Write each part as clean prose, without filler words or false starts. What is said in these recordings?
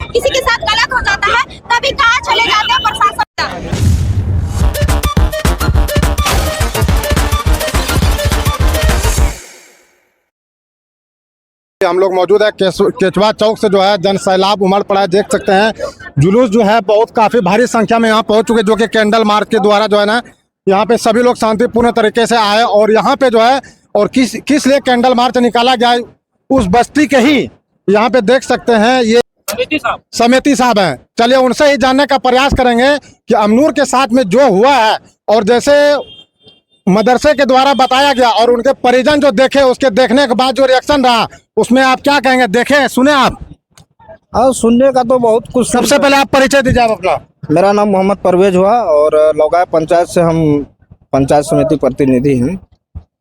किसी के साथ गलत हो जाता है तभी कहाँ चले जाते हैं प्रशासन। हम लोग मौजूद है केचवा चौक से जो है जन सैलाब उमड़ पड़ा है। देख सकते हैं जुलूस जो है बहुत काफी भारी संख्या में यहाँ पहुंच चुके, जो कि कैंडल मार्च के द्वारा जो है ना यहाँ पे सभी लोग शांतिपूर्ण तरीके से आए। और यहाँ पे जो है और किस लिए कैंडल मार्च निकाला गया उस बस्ती के ही यहाँ पे देख सकते हैं ये समिति साहब हैं। चलिए उनसे ही जानने का प्रयास करेंगे कि अमनूर के साथ में जो हुआ है और जैसे मदरसे के द्वारा बताया गया और उनके परिजन जो देखे उसके देखने के बाद जो रिएक्शन रहा उसमें आप क्या कहेंगे? देखे सुने आप? हाँ, सुनने का तो बहुत कुछ। सबसे पहले आप परिचय दीजिए आप अपना। मेरा नाम मोहम्मद परवेज हुआ और लौगाय पंचायत से हम पंचायत समिति प्रतिनिधि हैं।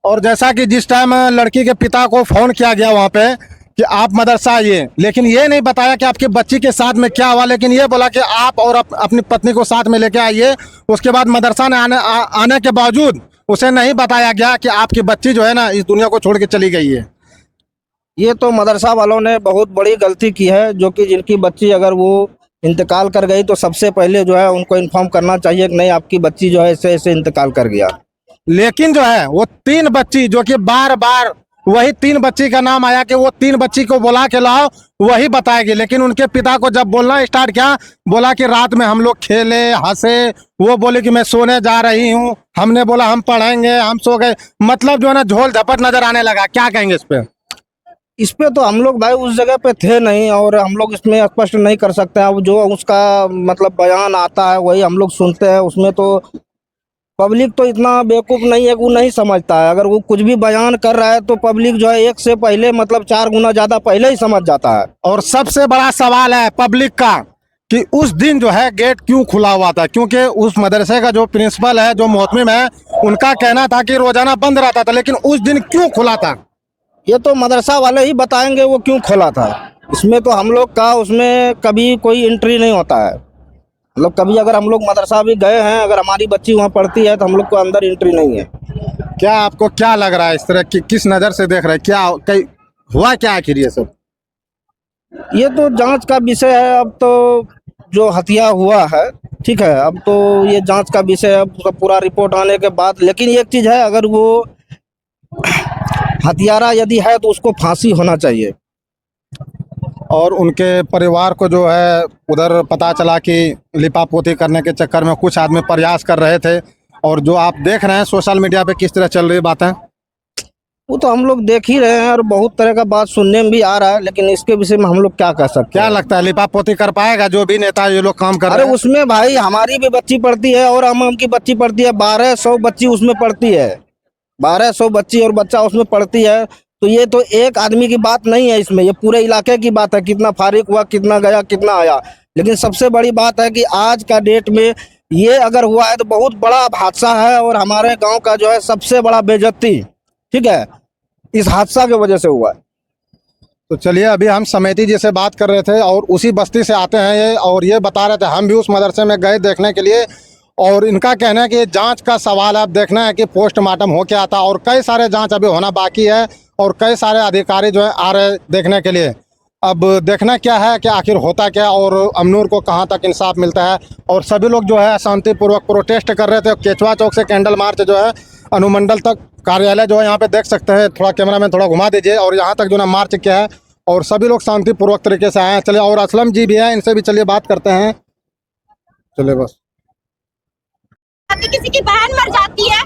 और जैसा कि जिस टाइम लड़की के पिता को फोन किया गया वहाँ पे कि आप मदरसा आइए, लेकिन ये नहीं बताया कि आपकी बच्ची के साथ में क्या हुआ, लेकिन ये बोला कि आप और अपनी पत्नी को साथ में लेके आइए। उसके बाद मदरसा में आने के बावजूद उसे नहीं बताया गया कि आपकी बच्ची जो है ना इस दुनिया को छोड़ के चली गई है। ये तो मदरसा वालों ने बहुत बड़ी गलती की है, जो कि जिनकी बच्ची अगर वो इंतकाल कर गई तो सबसे पहले जो है उनको इन्फॉर्म करना चाहिए कि नहीं आपकी बच्ची जो है ऐसे ऐसे इंतकाल कर गया। लेकिन जो है वो 3 बच्ची जो कि बार बार वही 3 बच्ची का नाम आया कि वो 3 बच्ची को बुला के लाओ वही बताएगी, लेकिन उनके पिता को जब बोलना स्टार्ट किया बोला कि रात में हम लोग खेले हंसे, वो बोले कि मैं सोने जा रही हूँ, हमने बोला हम पढ़ेंगे, हम सो गए। मतलब जो है ना झोल झपट नजर आने लगा। क्या कहेंगे इस पे? तो हम लोग भाई उस जगह पे थे नहीं और हम लोग इसमें स्पष्ट नहीं कर सकते हैं। अब जो उसका मतलब बयान आता है वही हम लोग सुनते हैं। उसमें तो पब्लिक तो इतना बेवकूफ़ नहीं है कि वो नहीं समझता है। अगर वो कुछ भी बयान कर रहा है तो पब्लिक जो है एक से पहले मतलब 4 गुना ज़्यादा पहले ही समझ जाता है। और सबसे बड़ा सवाल है पब्लिक का कि उस दिन जो है गेट क्यों खुला हुआ था, क्योंकि उस मदरसे का जो प्रिंसिपल है जो मोहतमिम है उनका कहना था कि रोजाना बंद रहता था, लेकिन उस दिन क्यों खुला था ये तो मदरसा वाले ही बताएंगे वो क्यों खोला था। इसमें तो हम लोग का उसमें कभी कोई एंट्री नहीं होता है। मतलब कभी अगर हम लोग मदरसा भी गए हैं, अगर हमारी बच्ची वहाँ पढ़ती है तो हम लोग को अंदर एंट्री नहीं है। क्या आपको क्या लग रहा है इस तरह की, किस नज़र से देख रहे हैं? क्या हुआ क्या आखिर ये सब? ये तो जांच का विषय है। अब तो जो हत्या हुआ है ठीक है, अब तो ये जांच का विषय है पूरा रिपोर्ट आने के बाद। लेकिन एक चीज़ है, अगर वो हत्यारा यदि है तो उसको फांसी होना चाहिए। और उनके परिवार को जो है उधर पता चला कि लिपापोती करने के चक्कर में कुछ आदमी प्रयास कर रहे थे, और जो आप देख रहे हैं सोशल मीडिया पे किस तरह चल रही बातें वो तो हम लोग देख ही रहे हैं और बहुत तरह का बात सुनने में भी आ रहा है। लेकिन इसके विषय में हम लोग क्या कह सकते हैं? क्या लगता है लिपापोती कर पाएगा जो भी नेता ये लोग काम कर रहे हैं? अरे उसमें भाई हमारी भी बच्ची पढ़ती है और हम की बच्ची पढ़ती है। 1200 बच्ची उसमें पढ़ती है। 1200 बच्ची और बच्चा उसमें पढ़ती है। तो ये तो एक आदमी की बात नहीं है, इसमें ये पूरे इलाके की बात है। कितना फारिग हुआ, कितना गया, कितना आया। लेकिन सबसे बड़ी बात है कि आज का डेट में ये अगर हुआ है तो बहुत बड़ा हादसा है और हमारे गांव का जो है सबसे बड़ा बेइज्जती ठीक है इस हादसा की वजह से हुआ है। तो चलिए अभी हम समिति जी से बात कर रहे थे और उसी बस्ती से आते हैं ये, और ये बता रहे थे हम भी उस मदरसे में गए देखने के लिए, और इनका कहना है कि जांच का सवाल है। अब देखना है कि पोस्टमार्टम हो क्या आता, और कई सारे जांच अभी होना बाकी है और कई सारे अधिकारी जो है आ रहे देखने के लिए। अब देखना क्या है कि आखिर होता क्या और अमनूर को कहां तक इंसाफ मिलता है। और सभी लोग जो है शांतिपूर्वक प्रोटेस्ट कर रहे थे। केचवा चौक से कैंडल मार्च जो है अनुमंडल तक कार्यालय जो है यहाँ पे देख सकते हैं। थोड़ा कैमरा मैन थोड़ा घुमा दीजिए, और यहाँ तक जो ना मार्च किया है और सभी लोग शांतिपूर्वक तरीके से आए हैं। चलिए, और असलम जी भी हैं, इनसे भी चलिए बात करते हैं। चलिए बस किसी की बहन मर जाती है